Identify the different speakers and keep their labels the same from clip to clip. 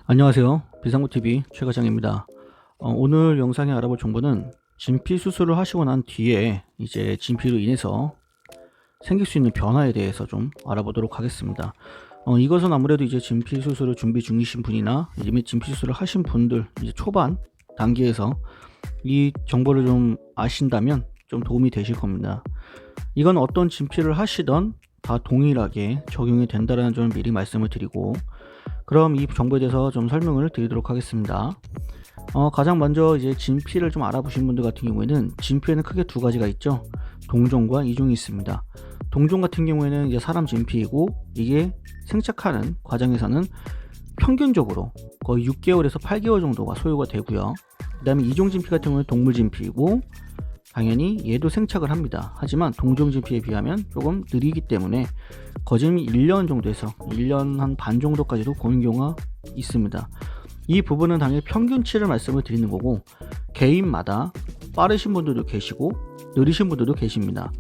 Speaker 1: 안녕하세요. 비상구TV 최과장입니다. 오늘 영상에 알아볼 정보는 진피 수술을 하시고 난 뒤에 이제 진피로 인해서 생길 수 있는 변화에 대해서 좀 알아보도록 하겠습니다. 이것은 아무래도 이제 진피 수술을 준비 중이신 분이나 이미 진피 수술을 하신 분들, 이제 초반 단계에서 이 정보를 좀 아신다면 좀 도움이 되실 겁니다. 이건 어떤 진피를 하시던 다 동일하게 적용이 된다는 점을 미리 말씀을 드리고, 그럼 이 정보에 대해서 좀 설명을 드리도록 하겠습니다. 가장 먼저 이제 진피를 좀 알아보신 분들 같은 경우에는 진피에는 크게 두 가지가 있죠. 동종과 이종이 있습니다. 동종 같은 경우에는 이제 사람 진피이고, 이게 생착하는 과정에서는 평균적으로 거의 6개월에서 8개월 정도가 소요가 되고요. 그 다음에 이종 진피 같은 경우는 동물 진피이고, 당연히 얘도 생착을 합니다. 하지만 동종 진피에 비하면 조금 느리기 때문에 거짐이 1년 정도에서 1년 한 반 정도까지도 고는 경우가 있습니다. 이 부분은 당연히 평균치를 말씀을 드리는 거고, 개인마다 빠르신 분들도 계시고 느리신 분들도 계십니다.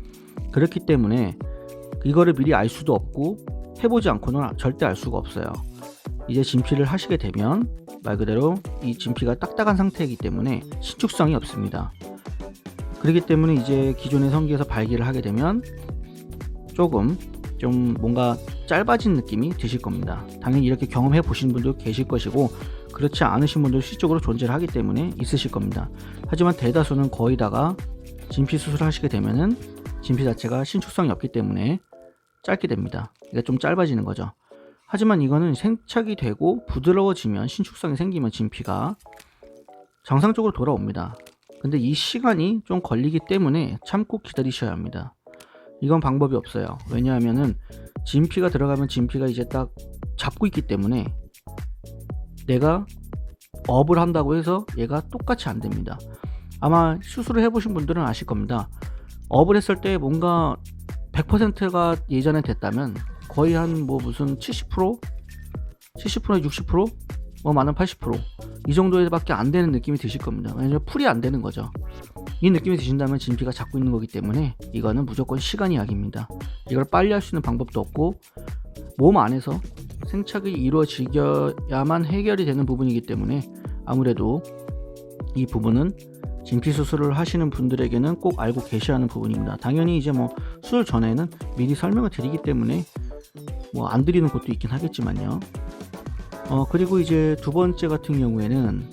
Speaker 1: 그렇기 때문에 이거를 미리 알 수도 없고 해보지 않고는 절대 알 수가 없어요. 이제 진피를 하시게 되면 말 그대로 이 진피가 딱딱한 상태이기 때문에 신축성이 없습니다. 그렇기 때문에 이제 기존의 성기에서 발기를 하게 되면 조금 좀 뭔가 짧아진 느낌이 드실 겁니다. 당연히 이렇게 경험해 보신 분도 계실 것이고, 그렇지 않으신 분도 실적으로 존재를 하기 때문에 있으실 겁니다. 하지만 대다수는 거의 다가 진피 수술을 하시게 되면은 진피 자체가 신축성이 없기 때문에 짧게 됩니다. 그러니까 좀 짧아지는 거죠. 하지만 이거는 생착이 되고 부드러워지면, 신축성이 생기면 진피가 정상적으로 돌아옵니다. 근데 이 시간이 좀 걸리기 때문에 참고 기다리셔야 합니다. 이건 방법이 없어요. 왜냐하면은 진피가 들어가면 진피가 이제 딱 잡고 있기 때문에 내가 업을 한다고 해서 얘가 똑같이 안 됩니다. 아마 수술을 해보신 분들은 아실 겁니다. 업을 했을 때 뭔가 100%가 예전에 됐다면 거의 한 뭐 무슨 70%? 70%, 60%? 뭐 많은 80%이 정도에밖에 안 되는 느낌이 드실 겁니다. 왜냐면 풀이 안 되는 거죠. 이 느낌이 드신다면 진피가 잡고 있는 거기 때문에 이거는 무조건 시간 이야기입니다. 이걸 빨리 할 수 있는 방법도 없고, 몸 안에서 생착이 이루어지야만 해결이 되는 부분이기 때문에 아무래도 이 부분은 진피 수술을 하시는 분들에게는 꼭 알고 계셔야 하는 부분입니다. 당연히 이제 뭐 수술 전에는 미리 설명을 드리기 때문에 뭐 안 드리는 곳도 있긴 하겠지만요. 그리고 이제 두 번째 같은 경우에는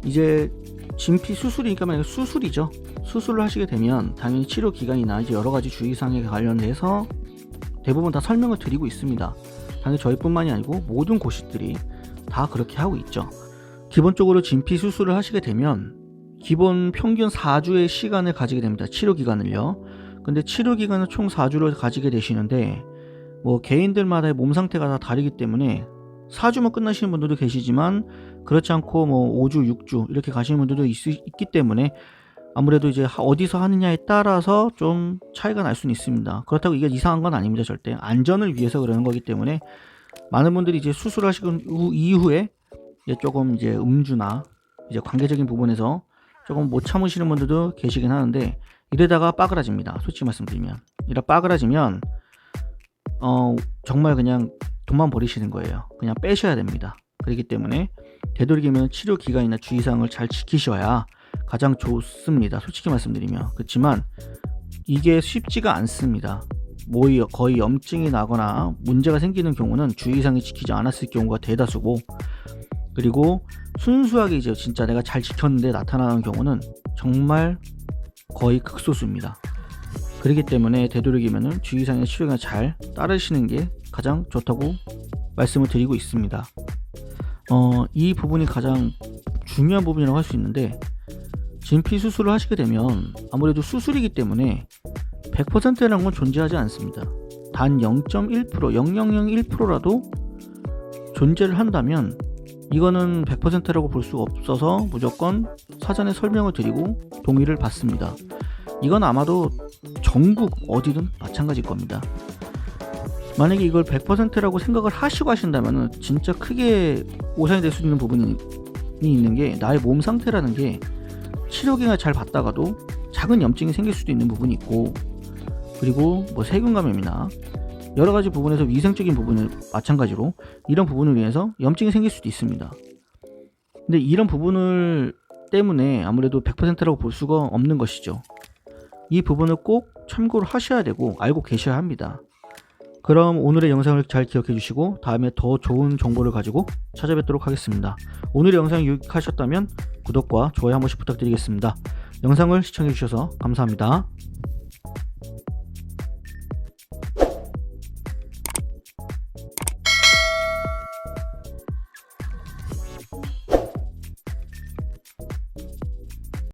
Speaker 1: 이제 진피 수술이니까 만약에 수술이죠. 수술을 하시게 되면 당연히 치료 기간이나 이제 여러 가지 주의사항에 관련해서 대부분 다 설명을 드리고 있습니다. 당연히 저희뿐만이 아니고 모든 고시들이 다 그렇게 하고 있죠. 기본적으로 진피 수술을 하시게 되면 기본 평균 4주의 시간을 가지게 됩니다. 치료 기간을요. 근데 치료 기간을 총 4주를 가지게 되시는데, 뭐 개인들마다의 몸 상태가 다 다르기 때문에 4주면 끝나시는 분들도 계시지만, 그렇지 않고 뭐 5주, 6주 이렇게 가시는 분들도 있기 때문에 아무래도 이제 어디서 하느냐에 따라서 좀 차이가 날 수는 있습니다. 그렇다고 이게 이상한 건 아닙니다. 절대 안전을 위해서 그러는 거기 때문에 많은 분들이 이제 수술하시고 이후에 이제 조금 이제 음주나 이제 관계적인 부분에서 조금 못 참으시는 분들도 계시긴 하는데, 이러다가 빠그라집니다. 솔직히 말씀드리면 이러 빠그라지면 정말 그냥 돈만 버리시는 거예요. 그냥 빼셔야 됩니다. 그렇기 때문에 되도록이면 치료 기간이나 주의사항을 잘 지키셔야 가장 좋습니다. 솔직히 말씀드리면. 그렇지만 이게 쉽지가 않습니다. 거의 염증이 나거나 문제가 생기는 경우는 주의사항이 지키지 않았을 경우가 대다수고, 그리고 순수하게 이제 진짜 내가 잘 지켰는데 나타나는 경우는 정말 거의 극소수입니다. 그렇기 때문에 되도록이면 주의사항의 치료가 잘 따르시는 게 가장 좋다고 말씀을 드리고 있습니다. 이 부분이 가장 중요한 부분이라고 할 수 있는데, 진피 수술을 하시게 되면 아무래도 수술이기 때문에 100%라는 건 존재하지 않습니다. 단 0.1%, 0.001%라도 존재를 한다면 이거는 100%라고 볼 수가 없어서 무조건 사전에 설명을 드리고 동의를 받습니다. 이건 아마도 전국 어디든 마찬가지일 겁니다. 만약에 이걸 100%라고 생각을 하시고 하신다면 진짜 크게 오산이 될 수 있는 부분이 있는 게, 나의 몸 상태라는 게 치료기간을 잘 받다가도 작은 염증이 생길 수도 있는 부분이 있고, 그리고 뭐 세균 감염이나 여러 가지 부분에서 위생적인 부분을 마찬가지로 이런 부분을 인해서 염증이 생길 수도 있습니다. 근데 이런 부분을 때문에 아무래도 100%라고 볼 수가 없는 것이죠. 이 부분을 꼭 참고를 하셔야 되고 알고 계셔야 합니다. 그럼 오늘의 영상을 잘 기억해 주시고 다음에 더 좋은 정보를 가지고 찾아뵙도록 하겠습니다. 오늘의 영상이 유익하셨다면 구독과 좋아요 한 번씩 부탁드리겠습니다. 영상을 시청해 주셔서 감사합니다.